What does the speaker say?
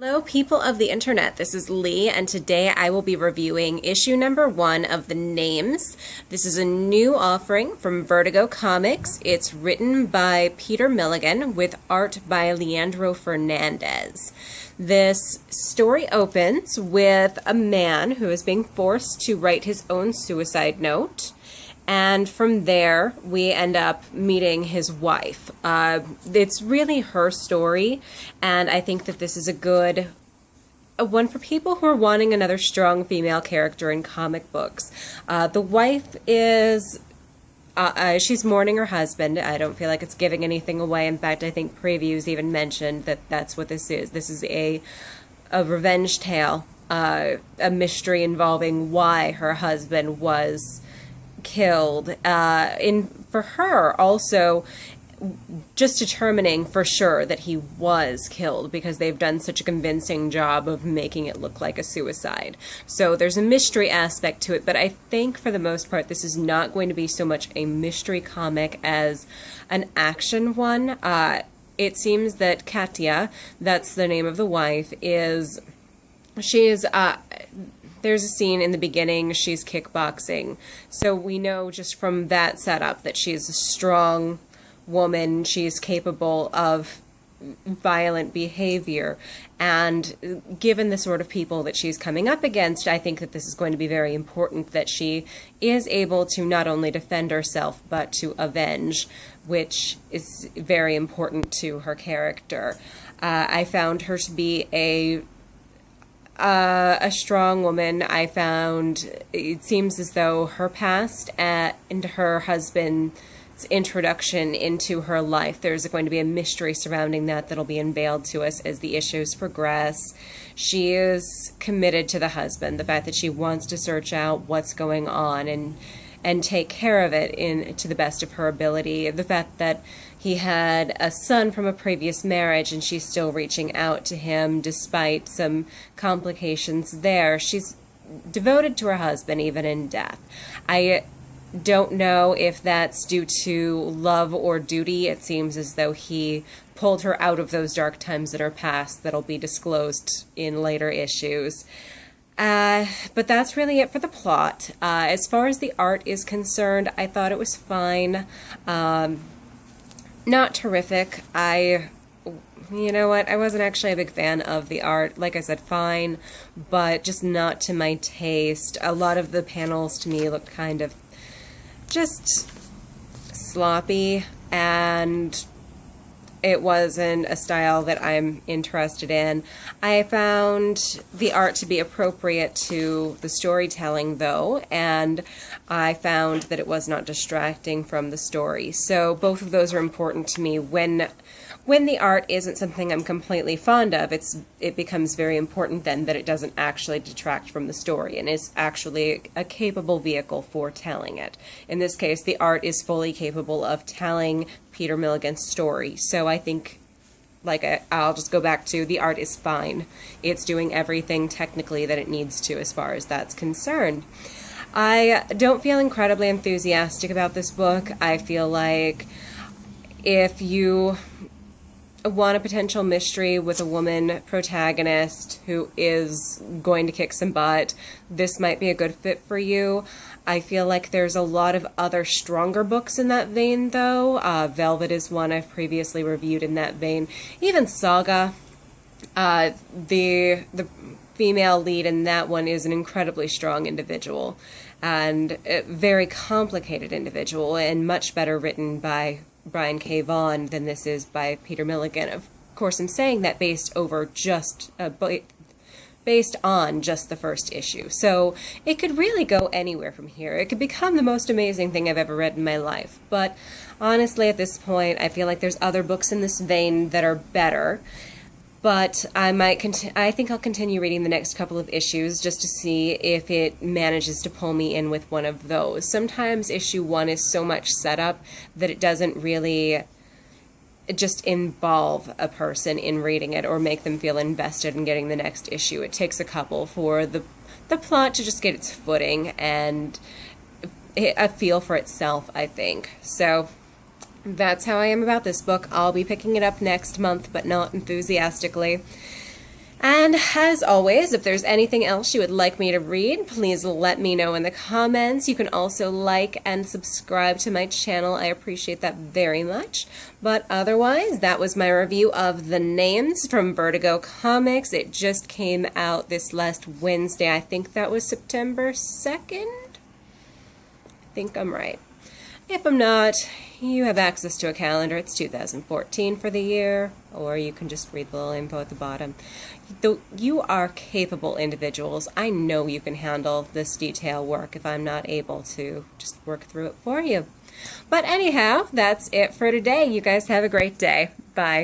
Hello, people of the internet. This is Lee, and today I will be reviewing issue number 1 of The Names. This is a new offering from Vertigo Comics. It's written by Peter Milligan with art by Leandro Fernandez. This story opens with a man who is being forced to write his own suicide note. And from there, we end up meeting his wife. It's really her story, and I think that this is a good one for people who are wanting another strong female character in comic books. The wife is, she's mourning her husband. I don't feel like it's giving anything away. In fact, I think previews even mentioned that that's what this is. This is a revenge tale, a mystery involving why her husband was killed. For her also just determining for sure that he was killed because they've done such a convincing job of making it look like a suicide. So there's a mystery aspect to it, but I think for the most part this is not going to be so much a mystery comic as an action one. It seems that Katya, that's the name of the wife, there's a scene in the beginning, she's kickboxing. So we know just from that setup that she's a strong woman, she's capable of violent behavior. And given the sort of people that she's coming up against, I think that this is going to be very important that she is able to not only defend herself, but to avenge, which is very important to her character. I found her to be a strong woman. I found it seems as though her past and her husband's introduction into her life, there's going to be a mystery surrounding that'll be unveiled to us as the issues progress. She is committed to the husband, the fact that she wants to search out what's going on and take care of it to the best of her ability. The fact that he had a son from a previous marriage and she's still reaching out to him despite some complications there. She's devoted to her husband even in death. I don't know if that's due to love or duty. It seems as though he pulled her out of those dark times in her past that'll be disclosed in later issues. But that's really it for the plot. As far as the art is concerned, I thought it was fine. Not terrific. You know what, I wasn't actually a big fan of the art. Like I said, fine, but just not to my taste. A lot of the panels to me looked kind of just sloppy, and it wasn't a style that I'm interested in. I found the art to be appropriate to the storytelling, though, and I found that it was not distracting from the story. So both of those are important to me. When the art isn't something I'm completely fond of, it becomes very important then that it doesn't actually detract from the story and is actually a capable vehicle for telling it. In this case, the art is fully capable of telling Peter Milligan's story. So I think, I'll just go back to the art is fine. It's doing everything technically that it needs to as far as that's concerned. I don't feel incredibly enthusiastic about this book. I feel like if you want a potential mystery with a woman protagonist who is going to kick some butt, this might be a good fit for you. I feel like there's a lot of other stronger books in that vein, though. Velvet is one I've previously reviewed in that vein. Even Saga, the female lead in that one is an incredibly strong individual and a very complicated individual and much better written by Brian K. Vaughan than this is by Peter Milligan. Of course, I'm saying that based on just the first issue. So it could really go anywhere from here. It could become the most amazing thing I've ever read in my life. But honestly, at this point, I feel like there's other books in this vein that are better. But I think I'll continue reading the next couple of issues just to see if it manages to pull me in with one of those. Sometimes issue 1 is so much setup that it doesn't really just involve a person in reading it or make them feel invested in getting the next issue. It takes a couple for the plot to just get its footing and a feel for itself, I think. So that's how I am about this book. I'll be picking it up next month, but not enthusiastically. And as always, if there's anything else you would like me to read, please let me know in the comments. You can also like and subscribe to my channel. I appreciate that very much. But otherwise, that was my review of The Names from Vertigo Comics. It just came out this last Wednesday. I think that was September 2nd? I think I'm right. If I'm not, you have access to a calendar. It's 2014 for the year, or you can just read the little info at the bottom. You are capable individuals. I know you can handle this detail work if I'm not able to just work through it for you. But anyhow, that's it for today. You guys have a great day. Bye.